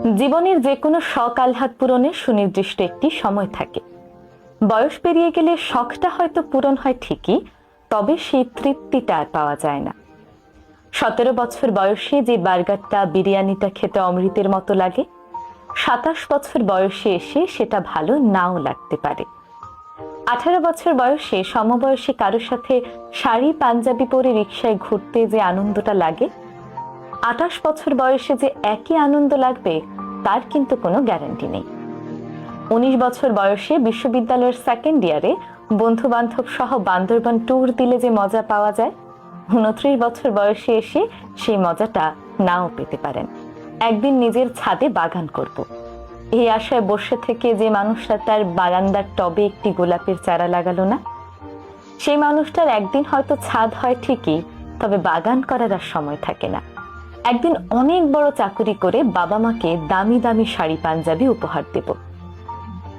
জীবনের যে কোনো শখ আহ্লাদ পূরণে সুনির্দিষ্ট একটি সময় থাকে। বয়স পেরিয়ে গেলে শখটা হয়তো পূরণ হয় ঠিকই, তবে সেই তৃপ্তিটা আর পাওয়া যায় না। 17 বছর বয়সে যে বার্গারটা বিরিয়ানিটা খেতে অমৃতের মতো লাগে, 27 বছর বয়সে এসে সেটা ভালো নাও লাগতে পারে। 18 বছর বয়সে সমবয়সী কারোর সাথে শাড়ি পাঞ্জাবি পরে রিকশায় ঘুরতে যে আনন্দটা লাগে, 28 বছর বয়সে যে একই আনন্দ লাগবে তার কিন্তু কোনো গ্যারান্টি নেই। 19 বছর বয়সে বিশ্ববিদ্যালয়ের সেকেন্ড ইয়ারে বন্ধু বান্ধব সহ বান্দরবান ট্যুর দিলে যে মজা পাওয়া যায়, 29 বছর বয়সে এসে সেই মজাটা নাও পেতে পারেন। একদিন নিজের ছাদে বাগান করব, এই আশায় বসে থেকে যে মানুষটা তার বারান্দার টবে একটি গোলাপের চারা লাগালো না, সেই মানুষটার একদিন হয়তো ছাদ হয় ঠিকই, তবে বাগান করার আর সময় থাকে না। একদিন অনেক বড় চাকুরি করে বাবা মাকে দামি দামি শাড়ি পাঞ্জাবি উপহার দেব,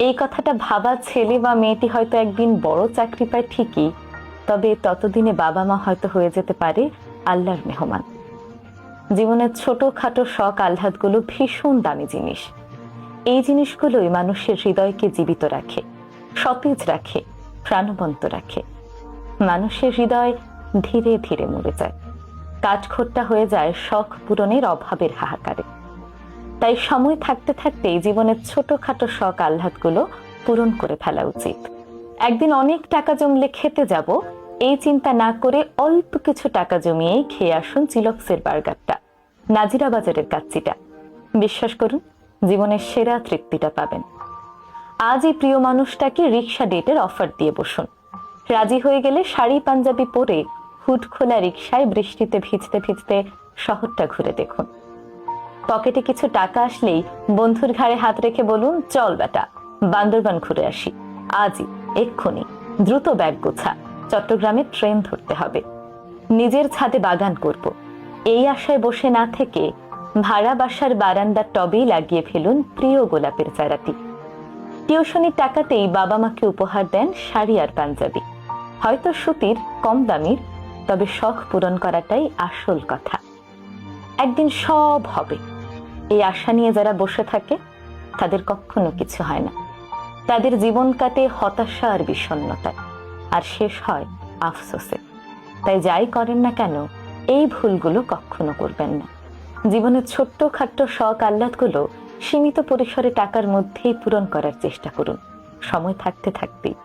এই কথাটা ভাবা ছেলে বা মেয়েটি হয়তো একদিন বড় চাকরি পায় ঠিকই, তবে ততদিনে বাবা মা হয়তো হয়ে যেতে পারে আল্লাহর মেহমান। জীবনের ছোটখাটো শখ আহ্লাদগুলো ভীষণ দামি জিনিস। এই জিনিসগুলোই মানুষের হৃদয়কে জীবিত রাখে, সতেজ রাখে, প্রাণবন্ত রাখে। মানুষের হৃদয় ধীরে ধীরে মরে যায়, কাঠখোট্টা হয়ে যায় শখ পূরণের অভাবের হাহাকারে। তাই সময় থাকতে থাকতে জীবনের ছোটখাটো শখ আহ্লাদগুলো পূরণ করে ফেলা উচিত। একদিন অনেক টাকা জমলে খেতে যাব, এই চিন্তা না করে অল্প কিছু টাকা জমিয়ে খেয়ে আসুন চিলক্সের বার্গারটা, নাজিরা বাজারের কাচ্চিটা। বিশ্বাস করুন, জীবনের সেরা তৃপ্তিটা পাবেন। আজ এই প্রিয় মানুষটাকে রিক্সা ডেটের অফার দিয়ে বসুন। রাজি হয়ে গেলে শাড়ি পাঞ্জাবি পরে হুড খোলা রিক্সায় বৃষ্টিতে ভিজতে ভিজতে শহরটা ঘুরে দেখুন। পকেটে কিছু টাকা আসলেই বন্ধুর ঘাড়ে হাত রেখে বলুন, চল বেটা, বান্দরবান ঘুরে আসি, আজই, এক্ষুনি, দ্রুত ব্যাগ গোছা, চট্টগ্রামে ট্রেন ধরতে হবে। নিজের ছাদে বাগান করব, এই আশায় বসে না থেকে ভাড়া বাসার বারান্দার টবেই লাগিয়ে ফেলুন প্রিয় গোলাপের চারাটি। টিউশনির টাকাতেই বাবা মাকে উপহার দেন শাড়ি আর পাঞ্জাবি, হয়তো সুতির, কম দামির, তবে শখ পূরণ করাটাই আসল কথা। একদিন সব হবে, এই আশা নিয়ে যারা বসে থাকে তাদের কখনো কিছু হয় না। তাদের জীবন কাটে হতাশা আর বিষণ্ণতায়, আর শেষ হয় আফসোসে। তাই যাই করেন না কেন, এই ভুলগুলো কখনো করবেন না। জীবনের ছোট্ট খাট্ট শখ আহ্লাদগুলো সীমিত পরিসরে টাকার মধ্যেই পূরণ করার চেষ্টা করুন, সময় থাকতে থাকতেই।